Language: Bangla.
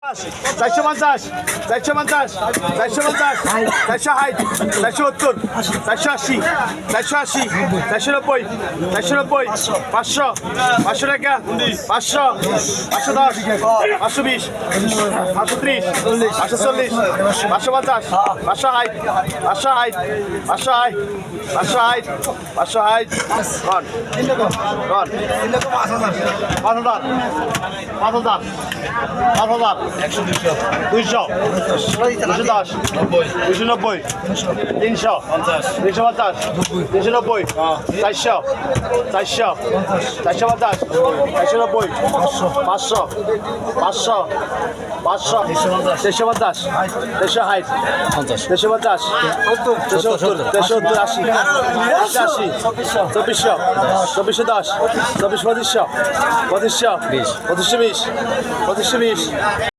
450, 450, 450, 460, 470, 480, 480, 490, 490, 500, 500 টাকা, 500, 510, 520, 530, 540, 550, 560, 560, 560, 560, 560, run, run, 5,000, 5,000, 5,000, 100, 200, 210, 290, 300, 350, 390, 400, 400, 450, 490, 500, 500, 500, 350, 360, 350, 370, 380, 80, 2400, 2410, 2400, 2500, 2500, 2520, 2520,